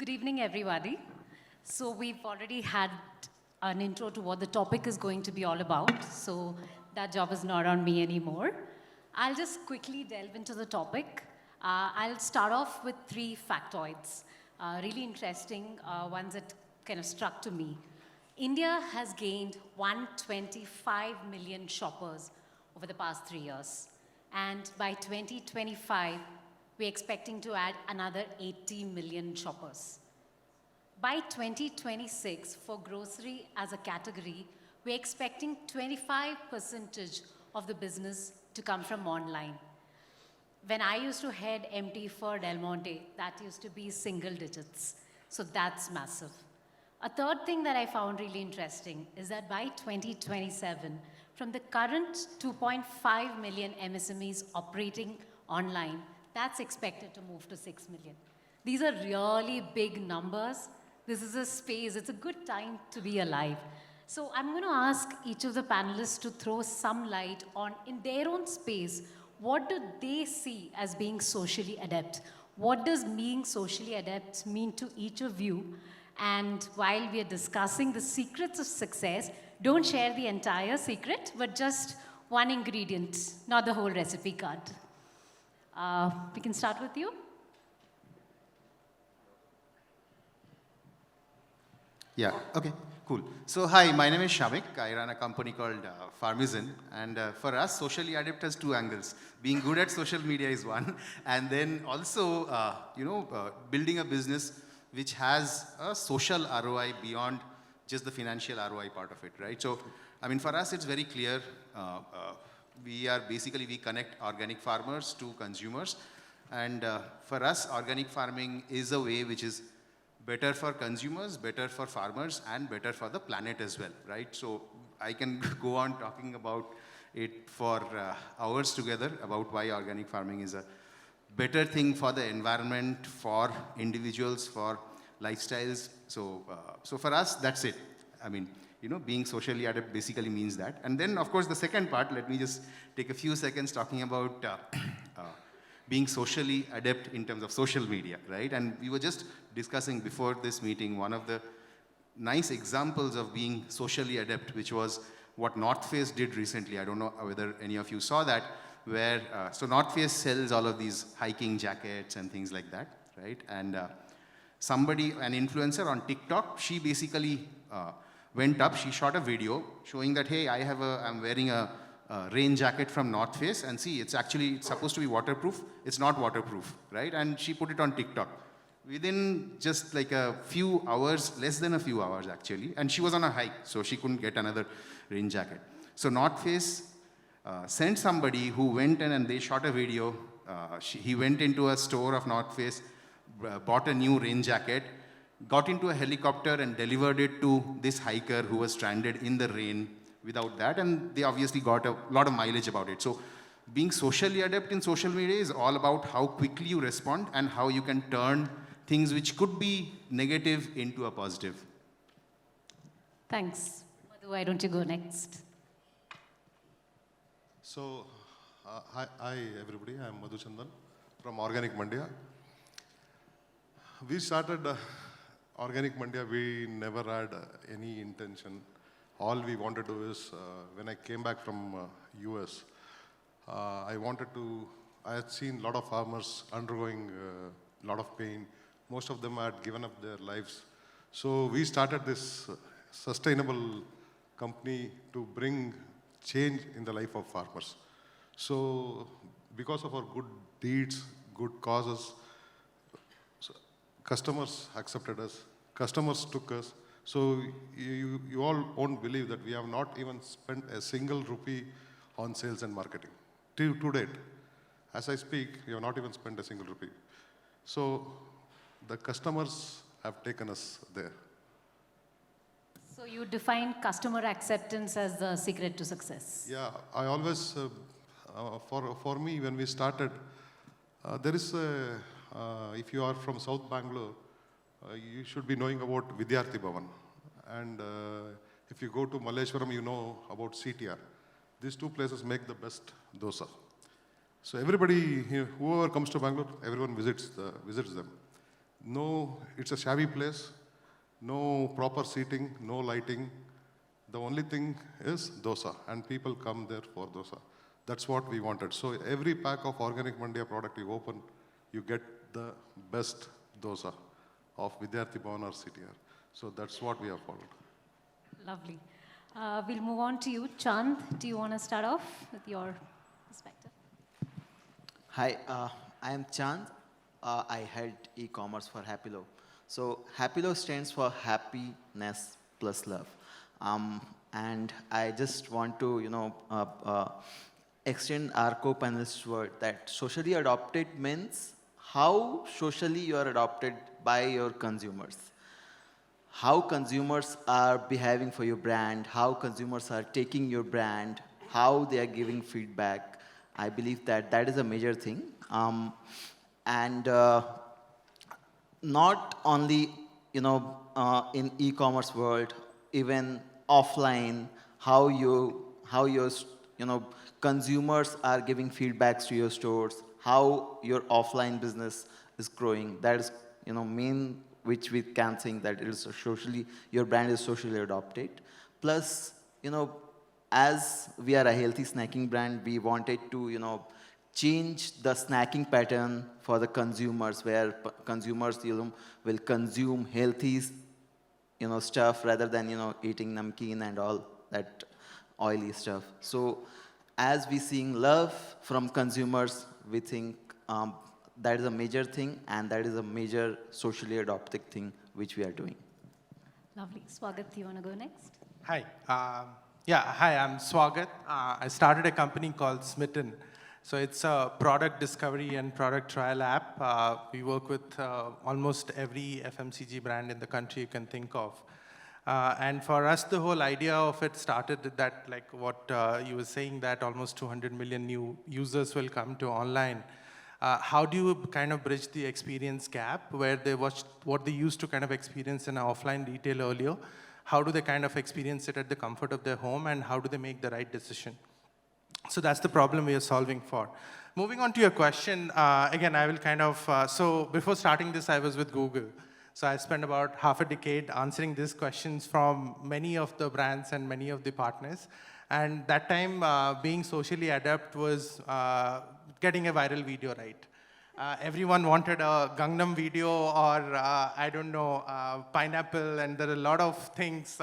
Good evening, everybody. So we've already had an intro to what the topic is going to be all about. So that job is not on me anymore. I'll just quickly delve into the topic. I'll start off with 3 factoids, really interesting ones that kind of struck to me. India has gained 125 million shoppers over the past 3 years. And by 2025, we're expecting to add another 80 million shoppers. By 2026, for grocery as a category, we're expecting 25% of the business to come from online. When I used to head MT for Del Monte, that used to be single digits. So that's massive. A third thing that I found really interesting is that by 2027, from the current 2.5 million MSMEs operating online, that's expected to move to 6 million. These are really big numbers. This is a space, it's a good time to be alive. So I'm going to ask each of the panelists to throw some light on, in their own space, what do they see as being socially adept? What does being socially adept mean to each of you? And while we are discussing the secrets of success, don't share the entire secret, but just one ingredient, not the whole recipe card. We can start with you. Yeah, okay, cool. So hi, my name is Shameek. I run a company called Farmizen. And for us, socially adept has 2 angles. Being good at social media is one. And then also, building a business which has a social ROI beyond just the financial ROI part of it, right? So, I mean, for us, it's very clear. We connect organic farmers to consumers. And for us, organic farming is a way which is better for consumers, better for farmers, and better for the planet as well, right? So I can go on talking about it for hours together about why organic farming is a better thing for the environment, for individuals, for lifestyles. So for us, that's it. I mean, being socially adept basically means that. And then, of course, the second part, let me just take a few seconds talking about being socially adept in terms of social media, right? And we were just discussing before this meeting, one of the nice examples of being socially adept, which was what North Face did recently. I don't know whether any of you saw that, where, so North Face sells all of these hiking jackets and things like that, right? And an influencer on TikTok, she basically went up, she shot a video showing that, hey, I'm wearing a rain jacket from North Face, and see, it's supposed to be waterproof. It's not waterproof, right? And she put it on TikTok. Within just like a few hours, less than a few hours actually, and she was on a hike, so she couldn't get another rain jacket. So North Face sent somebody who went in and they shot a video. He went into a store of North Face, bought a new rain jacket, got into a helicopter and delivered it to this hiker who was stranded in the rain without that, and they obviously got a lot of mileage about it. So being socially adept in social media is all about how quickly you respond and how you can turn things which could be negative into a positive. Thanks. Madhu, why don't you go next? So, hi everybody, I'm Madhu Chandan from Organic Mandya. We started Organic Mandya, we never had any intention. All we wanted to do is, when I came back from US, I had seen a lot of farmers undergoing a lot of pain. Most of them had given up their lives. So we started this sustainable company to bring change in the life of farmers. So because of our good deeds, good causes, customers accepted us, customers took us. So you all won't believe that we have not even spent a single rupee on sales and marketing to date. As I speak, we have not even spent a single rupee. So the customers have taken us there. So you define customer acceptance as the secret to success. Yeah, I always, for me, when we started, there is if you are from South Bangalore, you should be knowing about Vidyarthi Bhavan. And if you go to Malleshwaram, you know about CTR. These 2 places make the best dosa. So everybody, whoever comes to Bangalore, everyone visits them. No, it's a shabby place, no proper seating, no lighting. The only thing is dosa, and people come there for dosa. That's what we wanted. So every pack of organic Mandya product you open, you get the best dosa of Vidyarthi Bhavan or CTR. So that's what we have followed. Lovely. We'll move on to you. Chand, do you want to start off with your perspective? Hi, I am Chand. I head e-commerce for Happilo. So Happilo stands for happiness plus love. And I just want to, extend our co-panelist word that socially adopted means how socially you are adopted by your consumers. How consumers are behaving for your brand, how consumers are taking your brand, how they are giving feedback. I believe that that is a major thing. And not only, in e-commerce world, even offline, how your, consumers are giving feedbacks to your stores, how your offline business is growing. That is, main which we can think that it is socially, your brand is socially adopted. Plus, as we are a healthy snacking brand, we wanted to, change the snacking pattern for the consumers, where consumers, will consume healthy, stuff rather than, eating namkeen and all that oily stuff. So, as we seeing love from consumers, we think that is a major thing, and that is a major socially adopted thing which we are doing. Lovely. Swagat, do you want to go next? Hi. Hi, I'm Swagat. I started a company called Smytten. So it's a product discovery and product trial app. We work with almost every FMCG brand in the country you can think of. And for us, the whole idea of it started that, like what you were saying, that almost 200 million new users will come to online. How do you kind of bridge the experience gap where they watch what they used to kind of experience in offline retail earlier? How do they kind of experience it at the comfort of their home, and how do they make the right decision? So that's the problem we are solving for. Moving on to your question, again, I will kind of, so before starting this, I was with Google. So I spent about half a decade answering these questions from many of the brands and many of the partners. And that time, being socially adept was getting a viral video right. Everyone wanted a Gangnam video or, I don't know, pineapple, and there are a lot of things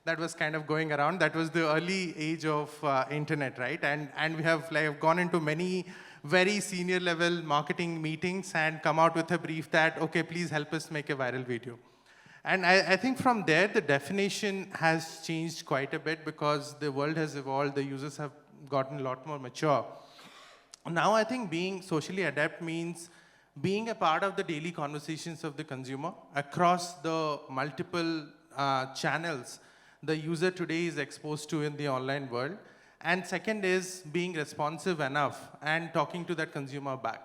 that was kind of going around. That was the early age of internet, right? And we have like gone into many very senior level marketing meetings and come out with a brief that, okay, please help us make a viral video. And I think from there, the definition has changed quite a bit because the world has evolved, the users have gotten a lot more mature. Now I think being socially adept means being a part of the daily conversations of the consumer across the multiple channels the user today is exposed to in the online world. And second is being responsive enough and talking to that consumer back.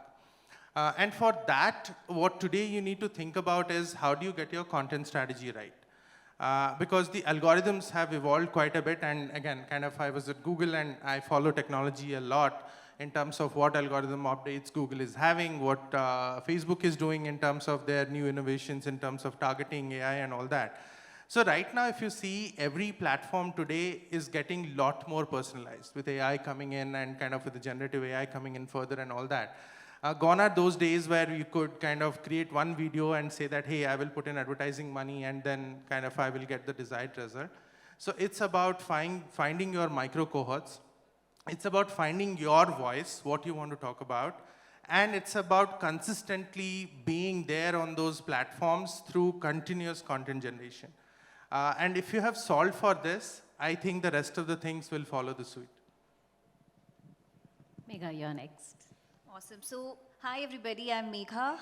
And for that, what today you need to think about is how do you get your content strategy right? Because the algorithms have evolved quite a bit. And again, kind of I was at Google and I follow technology a lot in terms of what algorithm updates Google is having, what Facebook is doing in terms of their new innovations, in terms of targeting AI and all that. So right now, if you see, every platform today is getting a lot more personalized with AI coming in and kind of with the generative AI coming in further and all that. Gone are those days where you could kind of create one video and say that, hey, I will put in advertising money and then kind of I will get the desired result. So it's about finding your micro cohorts. It's about finding your voice, what you want to talk about. And it's about consistently being there on those platforms through continuous content generation. And if you have solved for this, I think the rest of the things will follow the suit. Megha, you're next. Awesome. So, hi everybody, I'm Megha.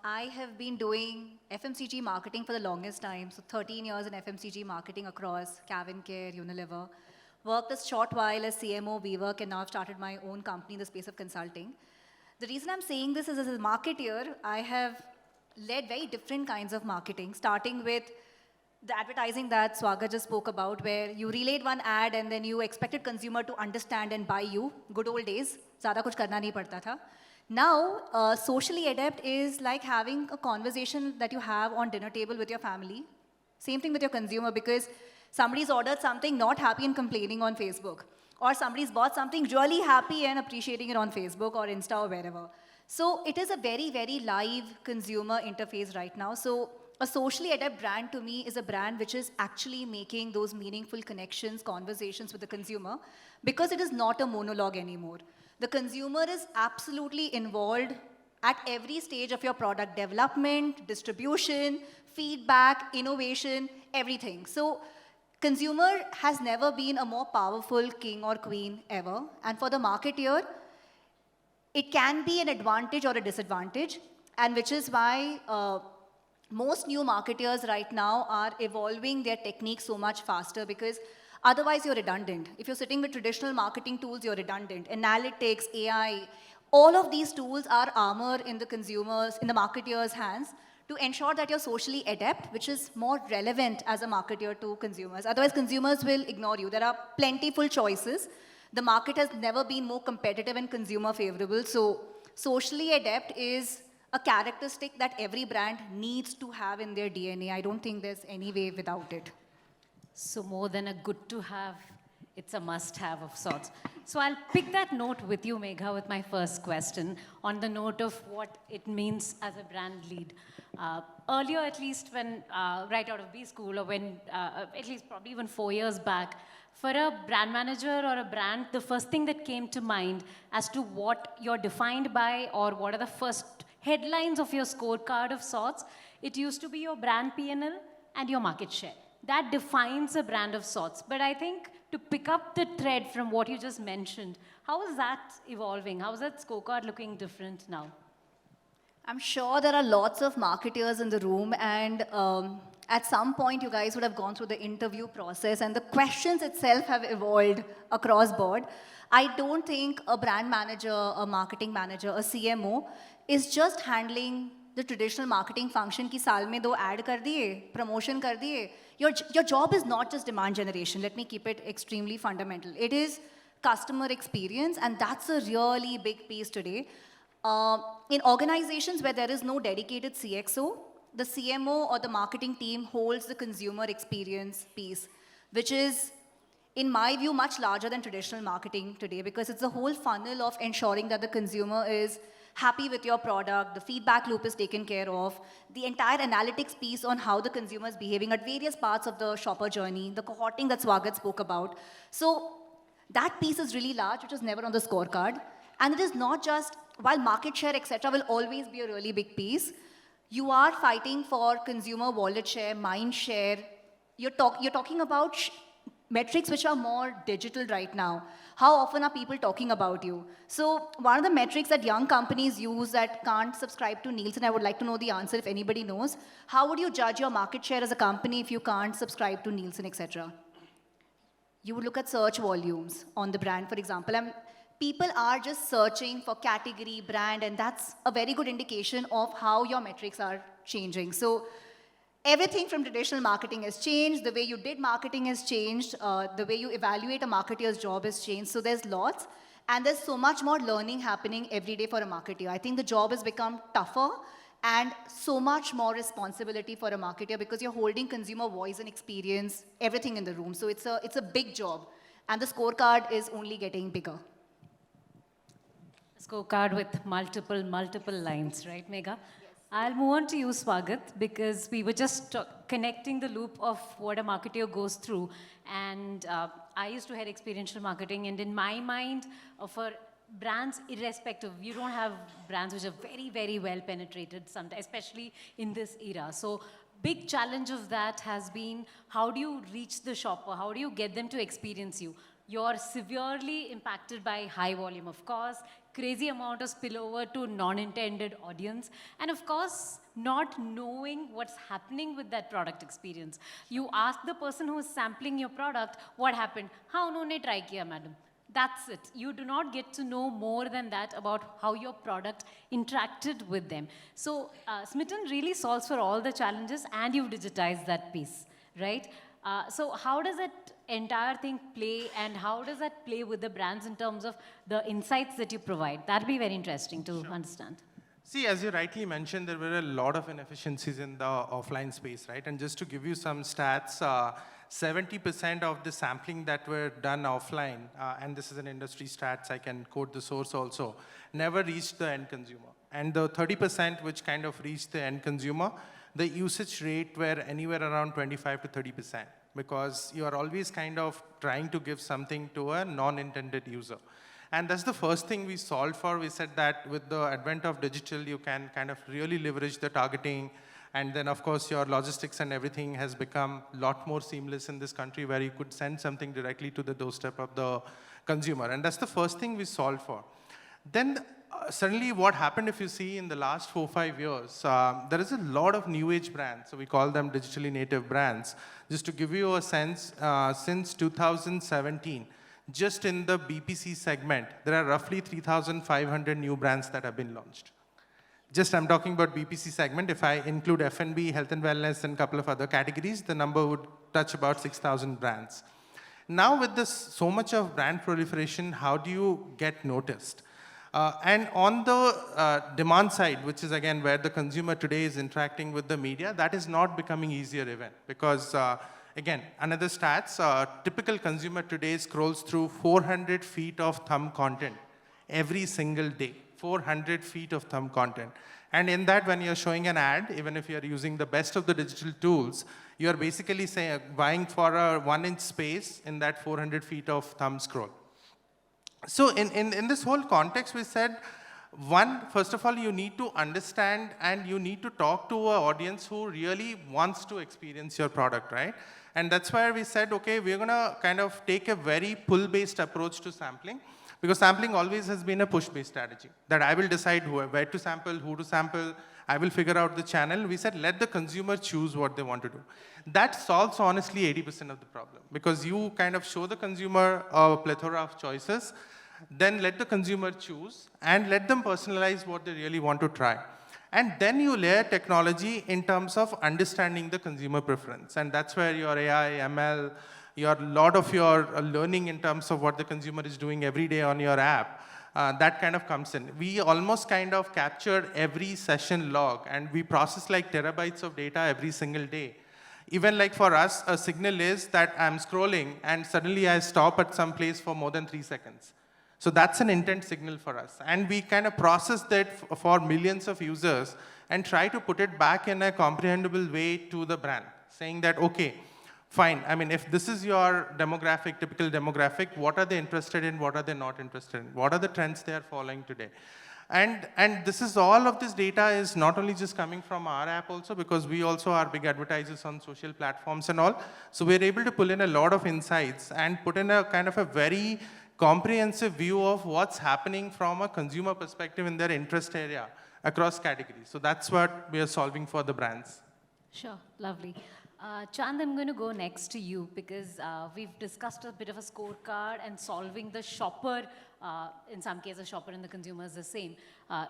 I have been doing FMCG marketing for the longest time. So 13 years in FMCG marketing across Cavan Care, Unilever. Worked a short while as CMO, WeWork, and now I've started my own company in the space of consulting. The reason I'm saying this is as a marketer, I have led very different kinds of marketing, starting with the advertising that Swagat just spoke about, where you relayed one ad and then you expected consumer to understand and buy you. Good old days. Zyada kuch karna nahi padta tha. Now, socially adept is like having a conversation that you have on dinner table with your family. Same thing with your consumer, because somebody's ordered something not happy and complaining on Facebook. Or somebody's bought something really happy and appreciating it on Facebook or Insta or wherever. So it is a very, very live consumer interface right now. So a socially adept brand to me is a brand which is actually making those meaningful connections, conversations with the consumer, because it is not a monologue anymore. The consumer is absolutely involved at every stage of your product development, distribution, feedback, innovation, everything. So consumer has never been a more powerful king or queen ever. And for the marketeer, it can be an advantage or a disadvantage, and which is why most new marketers right now are evolving their techniques so much faster, because otherwise you're redundant. If you're sitting with traditional marketing tools, you're redundant. Analytics, AI, all of these tools are armor in the consumers, in the marketeers' hands to ensure that you're socially adept, which is more relevant as a marketer to consumers. Otherwise, consumers will ignore you. There are plentiful choices. The market has never been more competitive and consumer favorable. So socially adept is a characteristic that every brand needs to have in their DNA. I don't think there's any way without it. So more than a good to have, it's a must-have of sorts. So I'll pick that note with you, Megha, with my first question on the note of what it means as a brand lead. Earlier, at least when, right out of B school, or when, at least probably even 4 years back, for a brand manager or a brand, the first thing that came to mind as to what you're defined by or what are the first headlines of your scorecard of sorts, it used to be your brand P&L and your market share. That defines a brand of sorts. But I think to pick up the thread from what you just mentioned, how is that evolving? How is that scorecard looking different now? I'm sure there are lots of marketers in the room, and at some point you guys would have gone through the interview process, and the questions itself have evolved across board. I don't think a brand manager, a marketing manager, a CMO is just handling the traditional marketing function ki saal mein 2 ad kar diye, promotion kar diye. Your job is not just demand generation. Let me keep it extremely fundamental. It is customer experience, and that's a really big piece today. In organizations where there is no dedicated CXO, the CMO or the marketing team holds the consumer experience piece, which is, in my view, much larger than traditional marketing today, because it's the whole funnel of ensuring that the consumer is happy with your product, the feedback loop is taken care of, the entire analytics piece on how the consumer is behaving at various parts of the shopper journey, the cohorting that Swagat spoke about. So that piece is really large, which is never on the scorecard. And it is not just, while market share, etc., will always be a really big piece, you are fighting for consumer wallet share, mind share. You're talking about metrics which are more digital right now. How often are people talking about you? So one of the metrics that young companies use that can't subscribe to Nielsen, I would like to know the answer if anybody knows. How would you judge your market share as a company if you can't subscribe to Nielsen, etc.? You would look at search volumes on the brand, for example. People are just searching for category, brand, and that's a very good indication of how your metrics are changing. So everything from traditional marketing has changed. The way you did marketing has changed. The way you evaluate a marketer's job has changed. So there's lots. And there's so much more learning happening every day for a marketer. I think the job has become tougher and so much more responsibility for a marketer, because you're holding consumer voice and experience, everything in the room. So it's a big job. And the scorecard is only getting bigger. Scorecard with multiple lines, right, Megha? Yes. I'll move on to you, Swagat, because we were just connecting the loop of what a marketer goes through. And I used to head experiential marketing, and in my mind, for brands, irrespective, you don't have brands which are very, very well penetrated, sometimes, especially in this era. So big challenge of that has been, how do you reach the shopper? How do you get them to experience you? You're severely impacted by high volume, of course, crazy amount of spillover to non-intended audience, and of course, not knowing what's happening with that product experience. You ask the person who is sampling your product, what happened? How unhone try kiya, madam? That's it. You do not get to know more than that about how your product interacted with them. So Smytten really solves for all the challenges, and you've digitized that piece, right? So how does that entire thing play, and how does that play with the brands in terms of the insights that you provide? That'd be very interesting to understand. See, as you rightly mentioned, there were a lot of inefficiencies in the offline space, right? And just to give you some stats, 70% of the sampling that were done offline, and this is an industry stats, I can quote the source also, never reached the end consumer. And the 30% which kind of reached the end consumer, the usage rate were anywhere around 25 to 30%, because you are always kind of trying to give something to a non-intended user. And that's the first thing we solved for. We said that with the advent of digital, you can kind of really leverage the targeting. And then, of course, your logistics and everything has become a lot more seamless in this country, where you could send something directly to the doorstep of the consumer. And that's the first thing we solved for. Then suddenly what happened, if you see in the last 4 or 5 years, there is a lot of new age brands. So we call them digitally native brands. Just to give you a sense, since 2017, just in the BPC segment, there are roughly 3,500 new brands that have been launched. Just I'm talking about BPC segment. If I include F&B, health and wellness, and a couple of other categories, the number would touch about 6,000 brands. Now with this so much of brand proliferation, how do you get noticed? And on the demand side, which is again where the consumer today is interacting with the media, that is not becoming easier even, because again, another stats, typical consumer today scrolls through 400 feet of thumb content every single day, 400 feet of thumb content. And in that, when you're showing an ad, even if you're using the best of the digital tools, you're basically saying, vying for a 1-inch space in that 400 feet of thumb scroll. So in this whole context, we said, one, first of all, you need to understand and you need to talk to an audience who really wants to experience your product, right? And that's why we said, okay, we're going to kind of take a very pull-based approach to sampling, because sampling always has been a push-based strategy, that I will decide where to sample, who to sample, I will figure out the channel. We said, let the consumer choose what they want to do. That solves, honestly, 80% of the problem, because you kind of show the consumer a plethora of choices, then let the consumer choose, and let them personalize what they really want to try. And then you layer technology in terms of understanding the consumer preference. And that's where your AI, ML, a lot of your learning in terms of what the consumer is doing every day on your app, that kind of comes in. We almost kind of capture every session log, and we process like terabytes of data every single day. Even like for us, a signal is that I'm scrolling and suddenly I stop at some place for more than 3 seconds. So that's an intent signal for us. And we kind of process that for millions of users and try to put it back in a comprehensible way to the brand, saying that, okay, fine. I mean, if this is your demographic, typical demographic, what are they interested in? What are they not interested in? What are the trends they are following today? And this is all of this data is not only just coming from our app also, because we also are big advertisers on social platforms and all. So we're able to pull in a lot of insights and put in a kind of a very comprehensive view of what's happening from a consumer perspective in their interest area across categories. So that's what we are solving for the brands. Sure, lovely. Chand, I'm going to go next to you, because we've discussed a bit of a scorecard and solving the shopper, in some cases shopper and the consumer is the same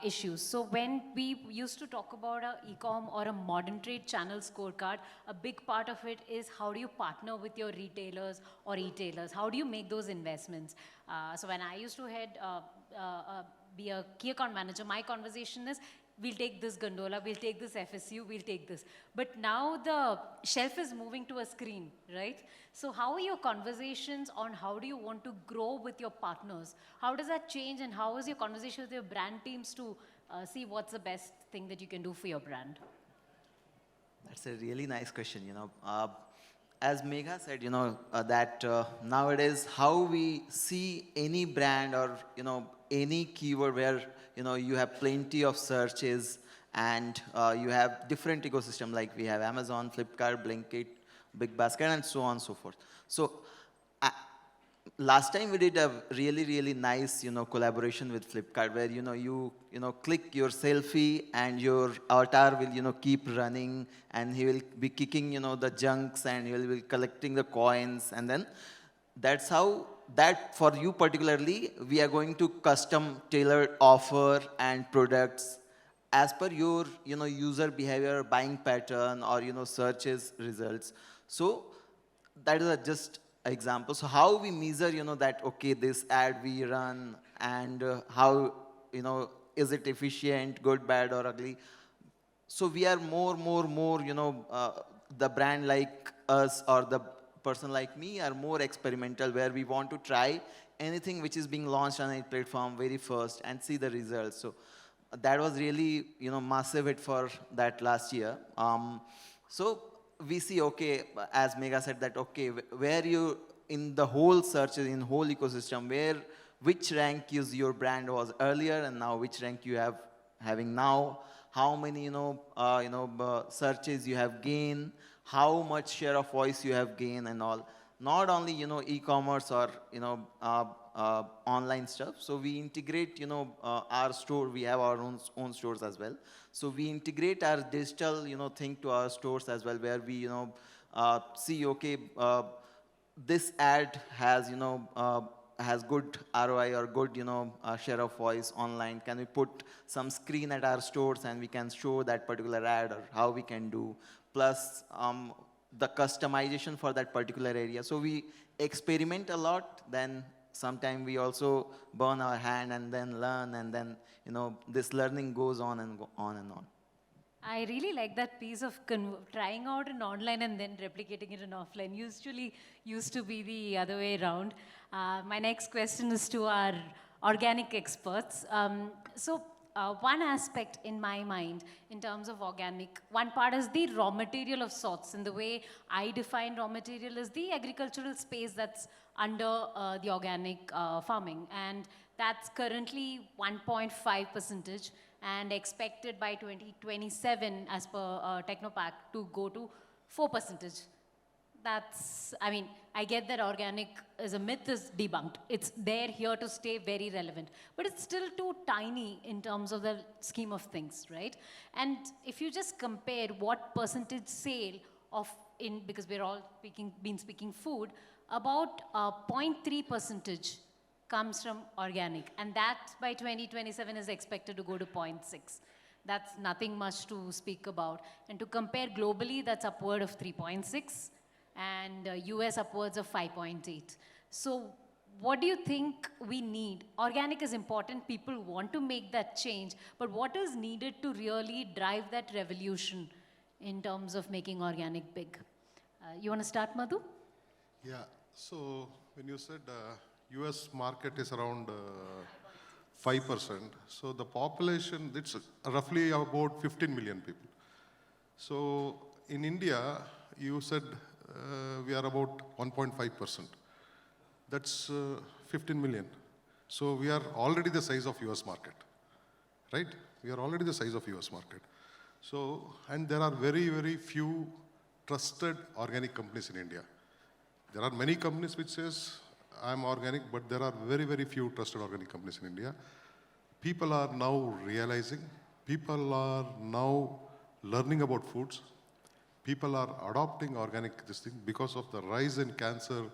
issues. So when we used to talk about a e-com or a modern trade channel scorecard, a big part of it is how do you partner with your retailers or e-tailers? How do you make those investments? So when I used to be a key account manager, my conversation is, we'll take this gondola, we'll take this FSU, we'll take this. But now the shelf is moving to a screen, right? So how are your conversations on how do you want to grow with your partners? How does that change, and how is your conversation with your brand teams to see what's the best thing that you can do for your brand? That's a really nice question, as Megha said, that nowadays how we see any brand or, any keyword where, you have plenty of searches and you have different ecosystem, like we have Amazon, Flipkart, Blinkit, Big Basket, and so on and so forth. So last time we did a really, really nice, collaboration with Flipkart where, you click your selfie and your avatar will, keep running, and he will be kicking, the junks, and he will be collecting the coins. And then that's how that for you particularly, we are going to custom tailored offer and products as per your, user behavior, buying pattern, or, searches results. So that is just an example. So how we measure, that, okay, this ad we run and how, is it efficient, good, bad, or ugly? So we are more, the brand like us or the person like me are more experimental, where we want to try anything which is being launched on a platform very first and see the results. So that was really, massive hit for that last year. So we see, okay, as Megha said that, okay, where you, in the whole searches, in whole ecosystem, which rank is your brand was earlier and now which rank you have having now, how many, searches you have gained, how much share of voice you have gained and all. Not only, e-commerce or, online stuff. So we integrate, our store, we have our own stores as well. So we integrate our digital, thing to our stores as well, where we, see, okay, this ad has, has good ROI or good, share of voice online. Can we put some screen at our stores and we can show that particular ad, or how we can do, plus the customization for that particular area. So we experiment a lot, then sometimes we also burn our hand and then learn, and then, this learning goes on and on and on. I really like that piece of trying out in online and then replicating it in offline. Usually used to be the other way around. My next question is to our organic experts. One aspect in my mind in terms of organic, one part is the raw material of sorts. And the way I define raw material is the agricultural space that's under the organic farming. And that's currently 1.5% and expected by 2027 as per Technopack to go to 4%. That's, I mean, I get that organic as a myth is debunked. It's there, here to stay, very relevant. But it's still too tiny in terms of the scheme of things, right? And if you just compare what percentage sale of, because we're all been speaking food, about 0.3% comes from organic. And that by 2027 is expected to go to 0.6. That's nothing much to speak about. And to compare globally, that's upward of 3.6. And US upwards of 5.8. So what do you think we need? Organic is important, people want to make that change, but what is needed to really drive that revolution in terms of making organic big? You want to start, Madhu? Yeah, so when you said US market is around 5%, so the population, it's roughly about 15 million people. So in India, you said we are about 1.5%. That's 15 million. So we are already the size of US market, right? We are already the size of US market. So, and there are very, very few trusted organic companies in India. There are many companies which says, I'm organic, but there are very, very few trusted organic companies in India. People are now realizing, people are now learning about foods. People are adopting organic this thing because of the rise in cancer.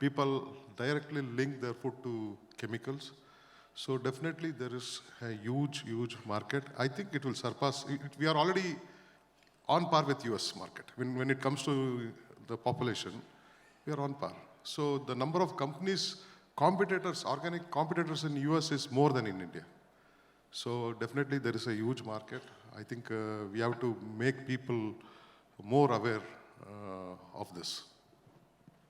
People directly link their food to chemicals. So definitely there is a huge, huge market. I think it will surpass, we are already on par with US market. When it comes to the population, we are on par. So the number of companies, competitors, organic competitors in US is more than in India. So definitely there is a huge market. I think we have to make people more aware of this.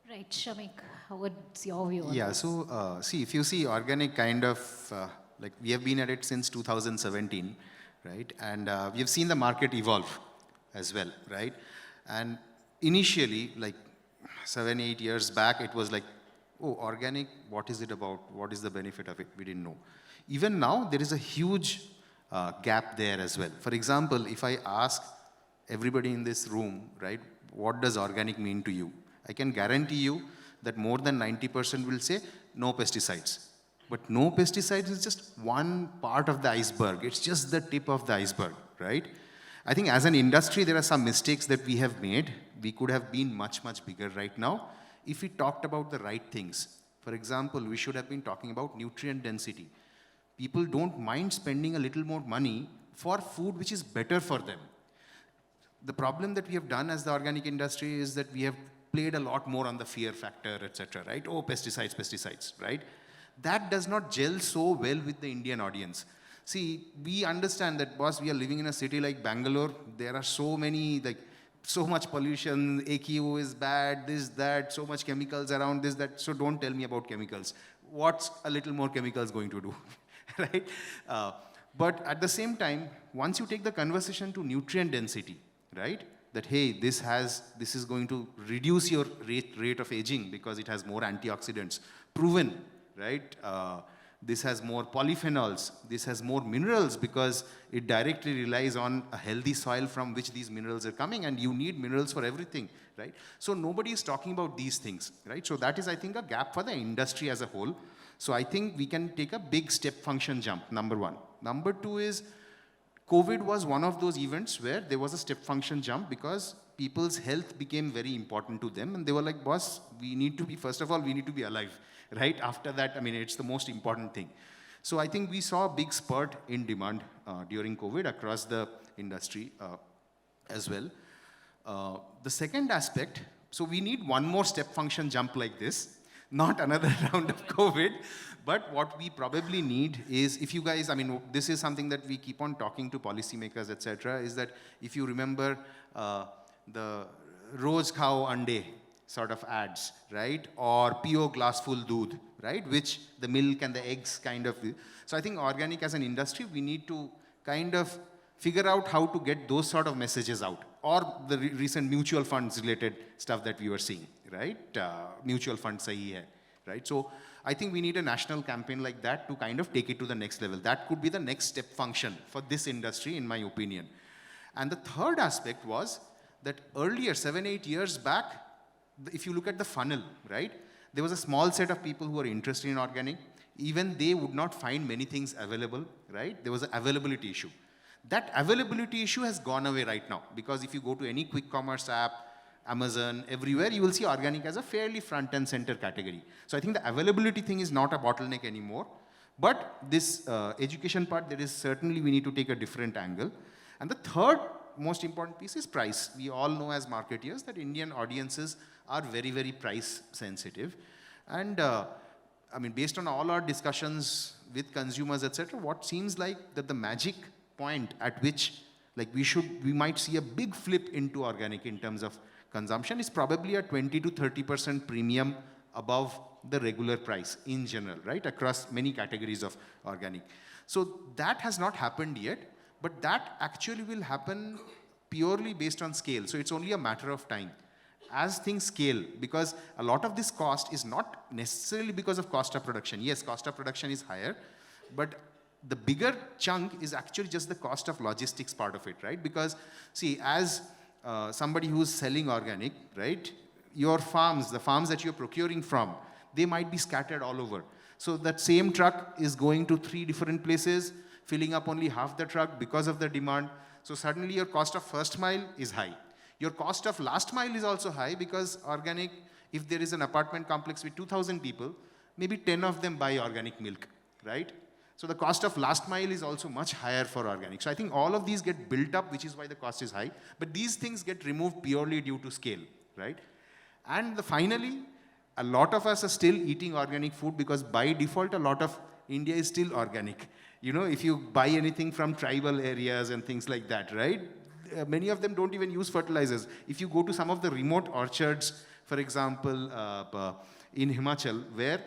Right, Shameek, what's your view on Yeah, this? so see, if you see organic kind of, like we have been at it since 2017, right? And we have seen the market evolve as well, right? And initially, like 7-8 years back, it was like, oh, organic, what is it about? What is the benefit of it? We didn't know. Even now, there is a huge gap there as well. For example, if I ask everybody in this room, right, what does organic mean to you? I can guarantee you that more than 90% will say no pesticides. But no pesticides is just one part of the iceberg. It's just the tip of the iceberg, right? I think as an industry, there are some mistakes that we have made. We could have been much, much bigger right now if we talked about the right things. For example, we should have been talking about nutrient density. People don't mind spending a little more money for food which is better for them. The problem that we have done as the organic industry is that we have played a lot more on the fear factor, etc., right? Oh, pesticides, pesticides, right? That does not gel so well with the Indian audience. See, we understand that, boss, we are living in a city like Bangalore. There are so many, like, so much pollution, AQO is bad, this, that, so much chemicals around this, that. So don't tell me about chemicals. What's a little more chemicals going to do, right? But at the same time, once you take the conversation to nutrient density, right? That, hey, this is going to reduce your rate of aging because it has more antioxidants. Proven, right? This has more polyphenols. This has more minerals because it directly relies on a healthy soil from which these minerals are coming, and you need minerals for everything, right? So nobody is talking about these things, right? So that is, I think, a gap for the industry as a whole. So I think we can take a big step function jump, number one. Number two is, COVID was one of those events where there was a step function jump because people's health became very important to them, and they were like, boss, we need to be, first of all, we need to be alive, right? After that, I mean, it's the most important thing. So I think we saw a big spurt in demand during COVID across the industry as well. The second aspect, so we need one more step function jump like this, not another round of COVID, but what we probably need is, if you guys, I mean, this is something that we keep on talking to policymakers, etc., is that if you remember the Roj Khao Ande sort of ads, right? Or Pio glassful doodh, right? Which the milk and the eggs kind of. So I think organic as an industry, we need to kind of figure out how to get those sort of messages out. Or the recent mutual funds related stuff that we were seeing, right? Mutual fund sahi hai, right? So I think we need a national campaign like that to kind of take it to the next level. That could be the next step function for this industry, in my opinion. And the third aspect was that earlier, 7-8 years back, if you look at the funnel, right, there was a small set of people who were interested in organic. Even they would not find many things available, right? There was an availability issue. That availability issue has gone away right now, because if you go to any quick commerce app, Amazon, everywhere, you will see organic as a fairly front and center category. So I think the availability thing is not a bottleneck anymore. But this education part, there is certainly, we need to take a different angle. And the third most important piece is price. We all know as marketeers that Indian audiences are very, very price sensitive. And I mean, based on all our discussions with consumers, etc., what seems like that the magic point at which like we might see a big flip into organic in terms of consumption is probably a 20 to 30% premium above the regular price in general, right? Across many categories of organic. So that has not happened yet, but that actually will happen purely based on scale. So it's only a matter of time. As things scale, because a lot of this cost is not necessarily because of cost of production. Yes, cost of production is higher, but the bigger chunk is actually just the cost of logistics part of it, right? Because see, as somebody who's selling organic, right? Your farms, the farms that you're procuring from, they might be scattered all over. So that same truck is going to 3 different places, filling up only half the truck because of the demand. So suddenly your cost of first mile is high. Your cost of last mile is also high because organic, if there is an apartment complex with 2,000 people, maybe 10 of them buy organic milk, right? So the cost of last mile is also much higher for organic. So I think all of these get built up, which is why the cost is high. But these things get removed purely due to scale, right? And finally, a lot of us are still eating organic food because by default, a lot of India is still organic. You know, if you buy anything from tribal areas and things like that, right? Many of them don't even use fertilizers. If you go to some of the remote orchards, for example, in Himachal, where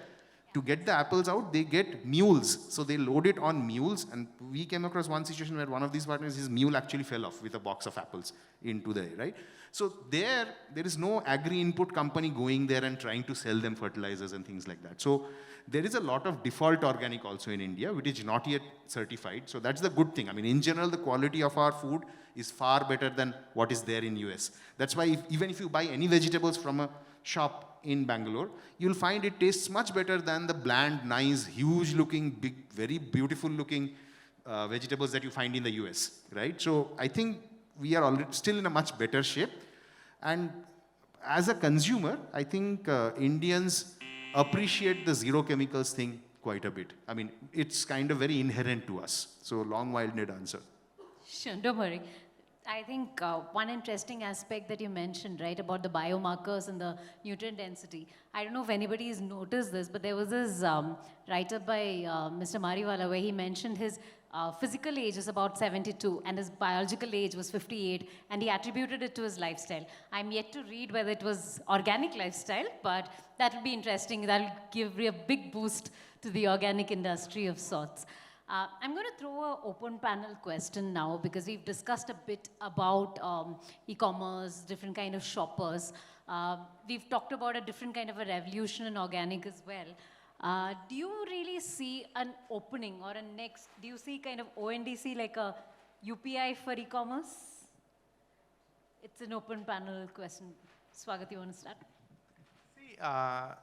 to get the apples out, they get mules. So they load it on mules. And we came across one situation where one of these partners, his mule actually fell off with a box of apples into the air, right? So there is no agri-input company going there and trying to sell them fertilizers and things like that. So there is a lot of default organic also in India, which is not yet certified. So that's the good thing. I mean, in general, the quality of our food is far better than what is there in US. That's why even if you buy any vegetables from a shop in Bangalore, you'll find it tastes much better than the bland, nice, huge looking, big, very beautiful looking vegetables that you find in the US, right? So I think we are already still in a much better shape. And as a consumer, I think Indians appreciate the zero chemicals thing quite a bit. I mean, it's kind of very inherent to us. So long-winded answer. Sure, don't worry. I think one interesting aspect that you mentioned, right, about the biomarkers and the nutrient density. I don't know if anybody's noticed this, but there was this write-up by Mr. Mariwala where he mentioned his physical age is about 72 and his biological age was 58, and he attributed it to his lifestyle. I'm yet to read whether it was organic lifestyle, but that will be interesting. That will give a big boost to the organic industry of sorts. I'm going to throw an open panel question now because we've discussed a bit about e-commerce, different kind of shoppers. We've talked about a different kind of a revolution in organic as well. Do you really see an opening or a next, do you see kind of ONDC like a UPI for e-commerce? It's an open panel question. Swagat, you want to start?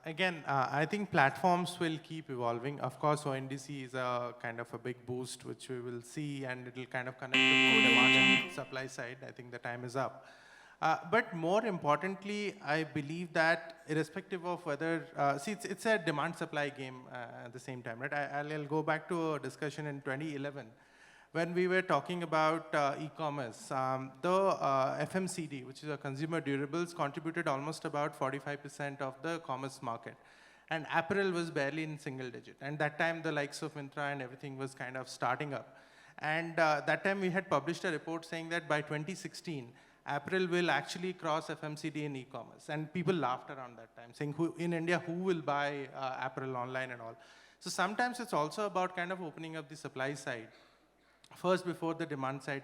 Again, I think platforms will keep evolving. Of course, ONDC is a kind of a big boost, which we will see, and it will kind of connect to demand and supply side. I think the time is up. But more importantly, I believe that irrespective of whether, it's a demand-supply game at the same time, right? I'll go back to a discussion in 2011. When we were talking about e-commerce, the FMCD, which is a consumer durables, contributed almost about 45% of the commerce market. And apparel was barely in single digit. And that time, the likes of Myntra and everything was kind of starting up. And that time, we had published a report saying that by 2016, apparel will actually cross FMCD in e-commerce. And people laughed around that time, saying, in India, who will buy apparel online and all? So sometimes it's also about kind of opening up the supply side first before the demand side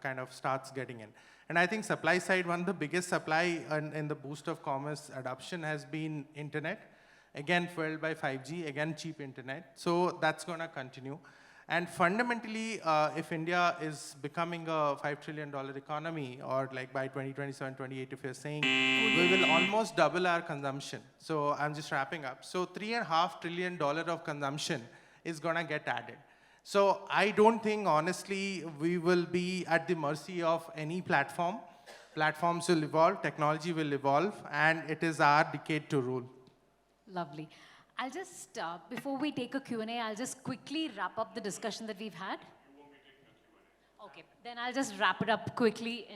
kind of starts getting in. And I think supply side, one of the biggest supply in the boost of commerce adoption has been internet. Again, fueled by 5G, again, cheap internet. So that's going to continue. And fundamentally, if India is becoming a $5 trillion economy, or like by 2027, 28, if you're saying, we will almost double our consumption. So I'm just wrapping up. So $3.5 trillion of consumption is going to get added. So I don't think, honestly, we will be at the mercy of any platform. Platforms will evolve, technology will evolve, and it is our decade to rule. Lovely. I'll just, before we take a Q&A, I'll just quickly wrap up the discussion that we've had. Okay, then I'll just wrap it up quickly,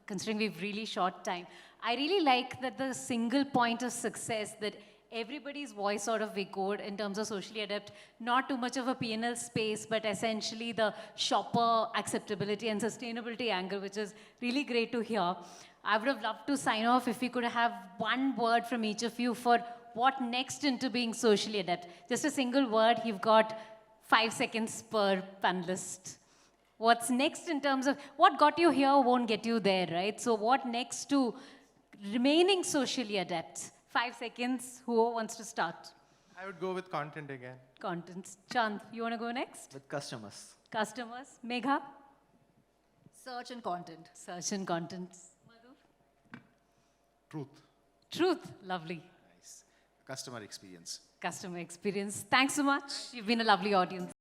considering we've really short time. I really like that the single point of success that everybody's voice sort of echoed in terms of Socially-Adept, not too much of a P&L space, but essentially the shopper acceptability and sustainability angle, which is really great to hear. I would have loved to sign off if we could have one word from each of you for what next into being socially adept. Just a single word, you've got 5 seconds per panelist. What's next in terms of, what got you here won't get you there, right? So what next to remaining socially adept? 5 seconds, who wants to start? I would go with content again. Content. Chand, you want to go next? With customers. Customers. Megha? Search and content. Search and content. Madhu? Truth. Truth. Lovely. Nice. Customer experience. Customer experience. Thanks so much. You've been a lovely audience.